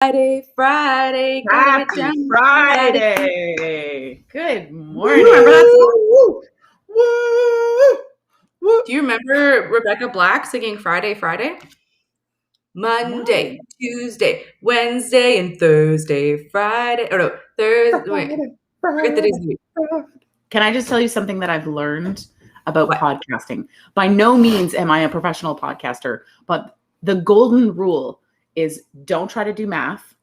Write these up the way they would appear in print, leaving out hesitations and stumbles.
Friday, gotta get Happy down. Friday. Good morning. You remember that song? Woo, woo, woo. Do you remember Rebecca Black singing Friday, Friday? Monday, Tuesday, Wednesday, and Thursday, Friday. Oh no, Thursday. Wait, forget the days of the week. Can I just tell you something that I've learned about What? podcasting? By no means am I a professional podcaster, but the golden rule is don't try to do math.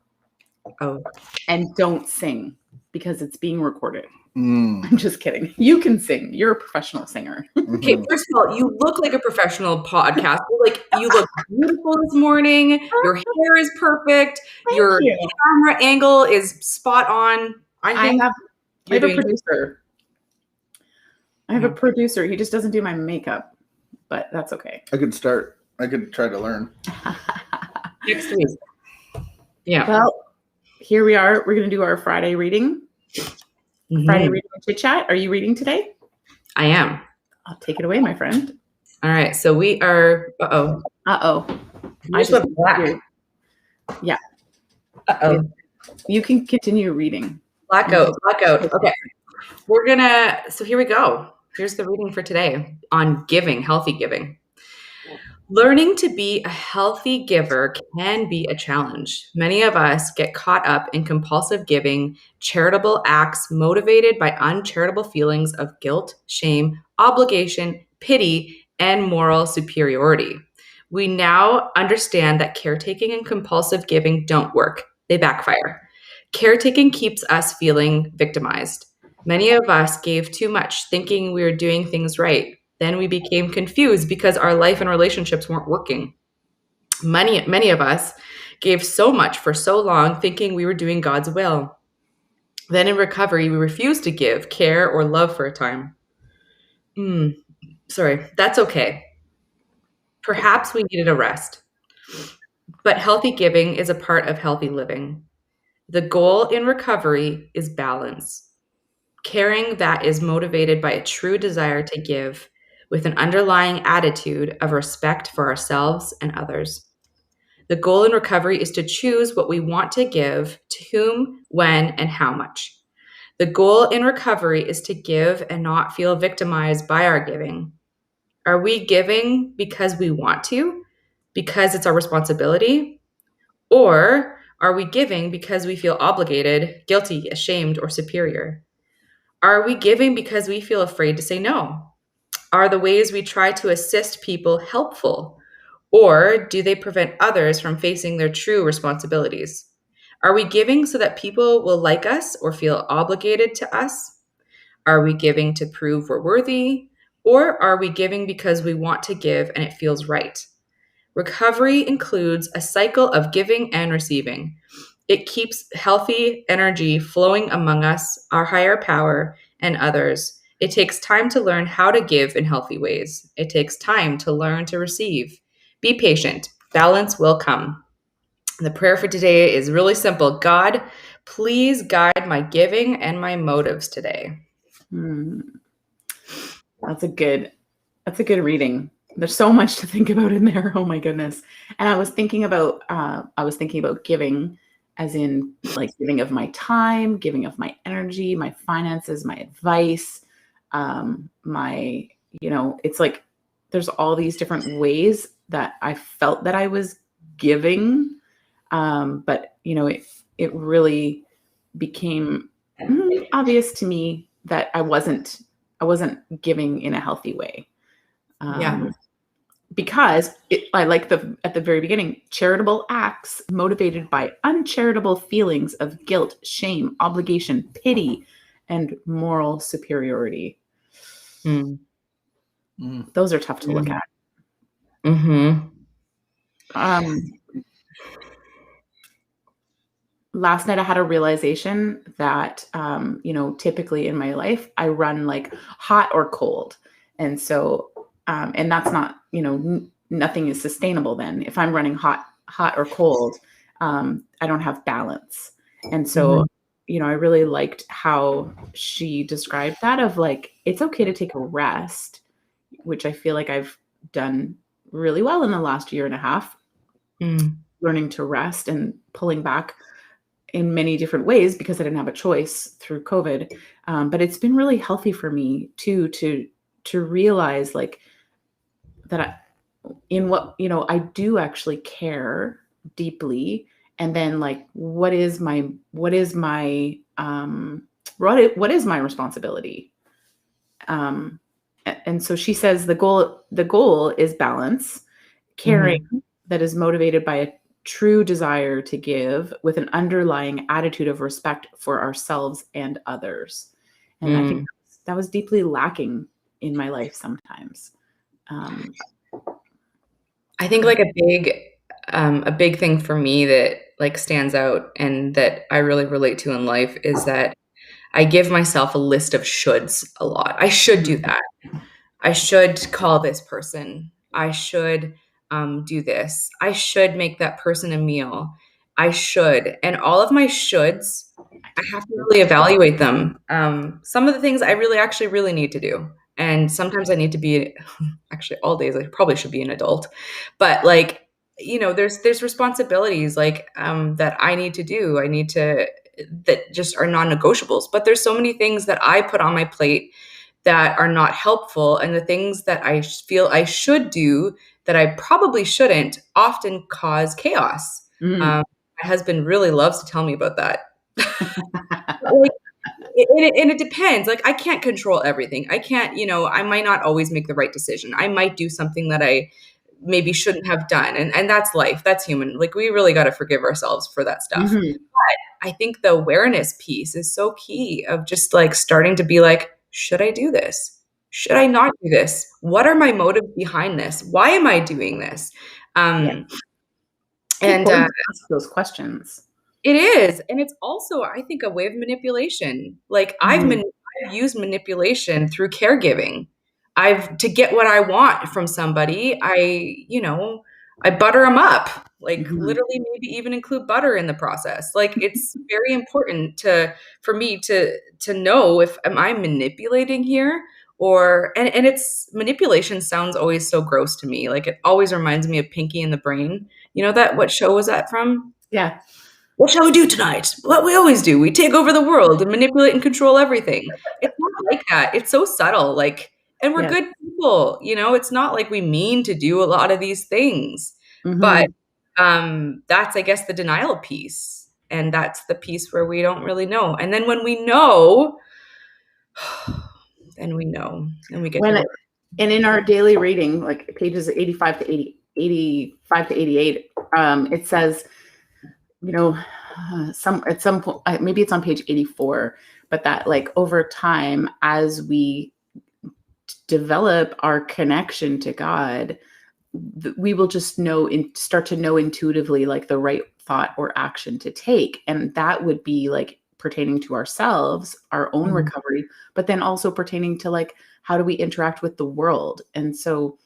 Oh. And don't sing because it's being recorded. I'm just kidding. You can sing. You're a professional singer. Okay, first of all, you look like a professional podcaster. Like, you look beautiful this morning. Your hair is perfect. Your camera angle is spot on. I have a producer. I have a producer. He just doesn't do my makeup, but that's okay. I could try to learn. Next week. Yeah. Well, here we are. We're going to do our Friday reading. Friday reading and chit chat. Are you reading today? I am. I'll take it away, my friend. All right. So we are. Uh-oh. I just went black. Yeah. Uh-oh. You can continue reading. Blackout. Okay. So here we go. Here's the reading for today on giving, healthy giving. Learning to be a healthy giver can be a challenge. Many of us get caught up in compulsive giving, charitable acts motivated by uncharitable feelings of guilt, shame, obligation, pity, and moral superiority. We now understand that caretaking and compulsive giving don't work. They backfire. Caretaking keeps us feeling victimized. Many of us gave too much, thinking we were doing things right. Then we became confused because our life and relationships weren't working. Many of us gave so much for so long, thinking we were doing God's will. Then in recovery, we refused to give care or love for a time. That's okay. Perhaps we needed a rest. But healthy giving is a part of healthy living. The goal in recovery is balance. Caring that is motivated by a true desire to give, with an underlying attitude of respect for ourselves and others. The goal in recovery is to choose what we want to give, to whom, when, and how much. The goal in recovery is to give and not feel victimized by our giving. Are we giving because we want to, because it's our responsibility? Or are we giving because we feel obligated, guilty, ashamed, or superior? Are we giving because we feel afraid to say no? Are the ways we try to assist people helpful? Or do they prevent others from facing their true responsibilities? Are we giving so that people will like us or feel obligated to us? Are we giving to prove we're worthy? Or are we giving because we want to give and it feels right? Recovery includes a cycle of giving and receiving. It keeps healthy energy flowing among us, our higher power, and others. It takes time to learn how to give in healthy ways. It takes time to learn to receive. Be patient. Balance will come. The prayer for today is really simple. God, please guide my giving and my motives today. That's a good reading. There's so much to think about in there. Oh my goodness. And I was thinking about giving as in like giving of my time, giving of my energy, my finances, my advice, it's like there's all these different ways that I felt that I was giving. But it really became obvious to me that I wasn't giving in a healthy way. Because I like at the very beginning, charitable acts motivated by uncharitable feelings of guilt, shame, obligation, pity, and moral superiority. Those are tough to look at. Last night I had a realization that, typically in my life, I run like hot or cold. And so, and that's not, nothing is sustainable then. If I'm running hot or cold, I don't have balance. And so, I really liked how she described that of like, it's okay to take a rest, which I feel like I've done really well in the last year and a half. learning to rest and pulling back in many different ways because I didn't have a choice through COVID. But it's been really healthy for me too, to realize like that in what, I do actually care deeply. And then like, what is my responsibility? And so she says the goal is balance, caring that is motivated by a true desire to give with an underlying attitude of respect for ourselves and others. And I think that was deeply lacking in my life sometimes. I think like a big thing for me that like stands out and that I really relate to in life is that I give myself a list of shoulds a lot. I should do that. I should call this person. I should do this. I should make that person a meal. I should. And all of my shoulds, I have to really evaluate them. Some of the things I really need to do. And sometimes I need to be, actually all days, I probably should be an adult. But like, there's responsibilities like that I need to do. That just are non-negotiables. But there's so many things that I put on my plate that are not helpful, and the things that I feel I should do that I probably shouldn't often cause chaos. My husband really loves to tell me about that. Like, and it depends. Like I can't control everything. I can't, I might not always make the right decision. I might do something that I maybe shouldn't have done. And that's life. That's human. Like we really got to forgive ourselves for that stuff. But I think the awareness piece is so key of just like starting to be like, should I do this? Should I not do this? What are my motives behind this? Why am I doing this? And ask those questions. It is. And it's also, I think, a way of manipulation. Like I've used manipulation through caregiving. To get what I want from somebody, I butter them up, like literally maybe even include butter in the process. Like it's very important for me to know if am I manipulating here and it's manipulation sounds always so gross to me. Like it always reminds me of Pinky and the Brain. What show was that from? Yeah. What shall we do tonight? What we always do. We take over the world and manipulate and control everything. It's not like that. It's so subtle. Like, and we're good people. It's not like we mean to do a lot of these things. But that's, I guess, the denial piece. And that's the piece where we don't really know. And then when we know, then we know. And we get to work. And in our daily reading, like pages 85 to 85 to 88, it says, at some point, maybe it's on page 84, but that like over time, as we develop our connection to God, we will just start to know intuitively like the right thought or action to take. And that would be like pertaining to ourselves, our own recovery, but then also pertaining to like, how do we interact with the world? And so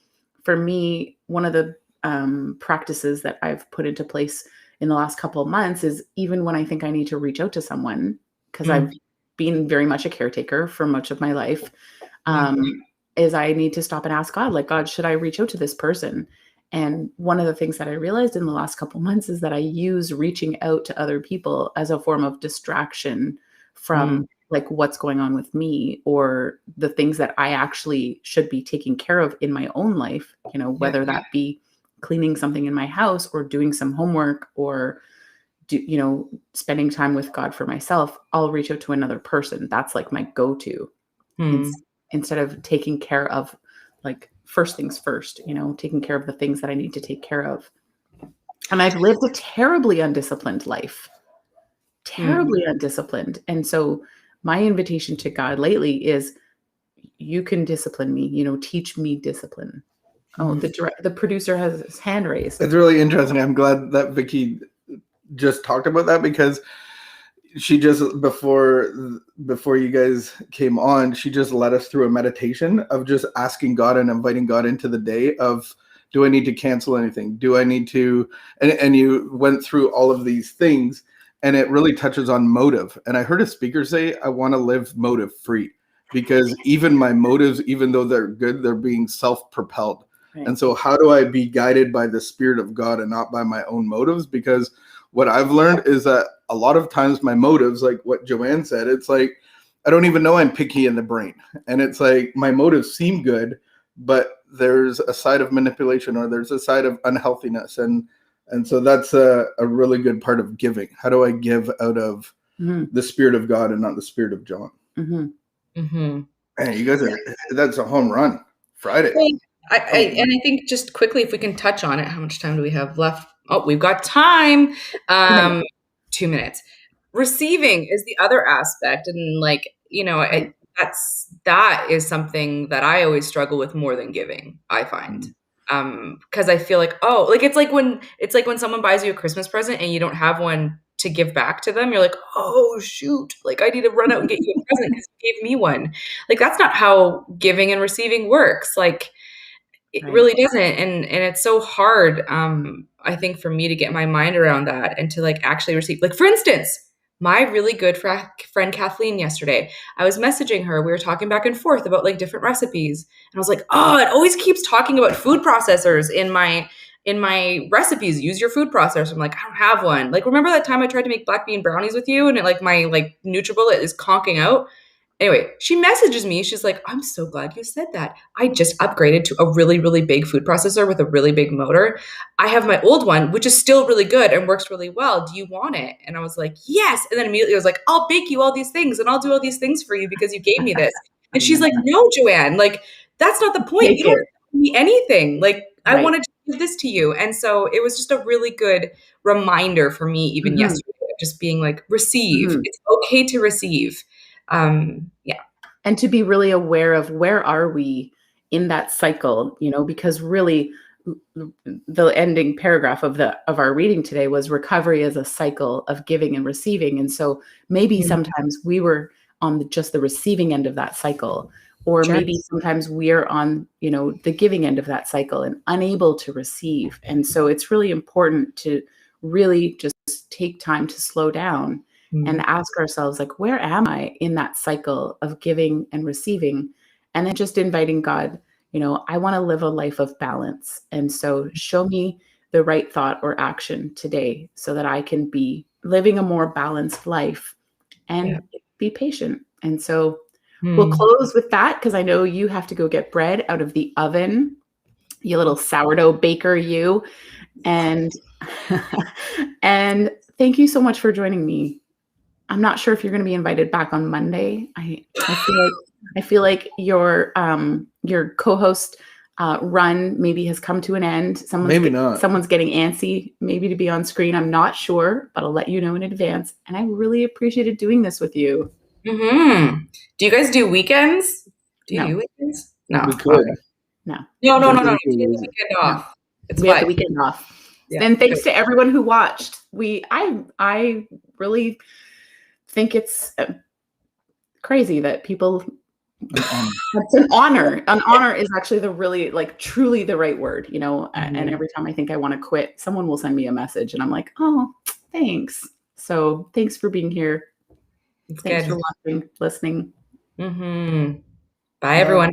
for me, one of the practices that I've put into place in the last couple of months is even when I think I need to reach out to someone, because I've been very much a caretaker for much of my life, is I need to stop and ask God, like, God, should I reach out to this person? And one of the things that I realized in the last couple of months is that I use reaching out to other people as a form of distraction from like what's going on with me or the things that I actually should be taking care of in my own life, whether that be cleaning something in my house or doing some homework or spending time with God for myself. I'll reach out to another person. That's like my go-to instead of taking care of like first things first, taking care of the things that I need to take care of. And I've lived a terribly undisciplined life, undisciplined. And so my invitation to God lately is, you can discipline me, teach me discipline. Oh, the producer has his hand raised. It's really interesting. I'm glad that Vicky just talked about that, because she just before you guys came on, she just led us through a meditation of just asking God and inviting God into the day of, do I need to cancel anything? Do I need to, and you went through all of these things, and it really touches on motive. And I heard a speaker say, I want to live motive free, because even my motives, even though they're good, they're being self-propelled. Right. And so how do I be guided by the Spirit of God and not by my own motives? Because what I've learned is that a lot of times my motives, like what Joanne said, it's like, I don't even know I'm picky in the brain. And it's like my motives seem good, but there's a side of manipulation or there's a side of unhealthiness. And so that's a really good part of giving. How do I give out of the Spirit of God and not the Spirit of John? Man, you guys that's a home run. Friday. And I think just quickly, if we can touch on it, how much time do we have left? Oh, we've got time. 2 minutes. Receiving is the other aspect. And like, that is something that I always struggle with more than giving, I find. Because I feel like, it's like when someone buys you a Christmas present and you don't have one to give back to them, you're like, oh shoot, like I need to run out and get you a present because you gave me one. Like that's not how giving and receiving works. Like it really doesn't. And it's so hard, I think, for me to get my mind around that and to like actually receive. Like for instance, my really good friend Kathleen yesterday, I was messaging her. We were talking back and forth about like different recipes. And I was like, oh, it always keeps talking about food processors in my recipes. Use your food processor. I'm like, I don't have one. Like, remember that time I tried to make black bean brownies with you and it like my like NutriBullet is conking out? Anyway, she messages me. She's like, I'm so glad you said that. I just upgraded to a really, really big food processor with a really big motor. I have my old one, which is still really good and works really well. Do you want it? And I was like, yes. And then immediately I was like, I'll bake you all these things and I'll do all these things for you because you gave me this. And she's like, no, Joanne, like, that's not the point. You don't give me anything. Like, I wanted to give this to you. And so it was just a really good reminder for me, even yesterday, just being like, receive. It's okay to receive. And to be really aware of where are we in that cycle, because really the ending paragraph of our reading today was recovery as a cycle of giving and receiving. And so maybe sometimes we were on just the receiving end of that cycle, or maybe sometimes we're on, the giving end of that cycle and unable to receive. And so it's really important to really just take time to slow down and ask ourselves, like, where am I in that cycle of giving and receiving? And then just inviting God, I want to live a life of balance. And so show me the right thought or action today so that I can be living a more balanced life and be patient. And so we'll close with that because I know you have to go get bread out of the oven, you little sourdough baker, you. And, and thank you so much for joining me. I'm not sure if you're going to be invited back on Monday. I feel like your co-host run maybe has come to an end. Someone's getting antsy maybe to be on screen. I'm not sure, but I'll let you know in advance. And I really appreciated doing this with you. Do you guys do weekends? Do you do weekends? No. We could. No. You get the weekend off. We have the weekend off. Yeah. And thanks to everyone who watched. I really think it's crazy that people it's an honor. An honor is actually the really, like, truly the right word, and every time I think I want to quit, someone will send me a message and I'm like, oh, thanks. So thanks for being here. Thanks for watching, listening. Bye everyone.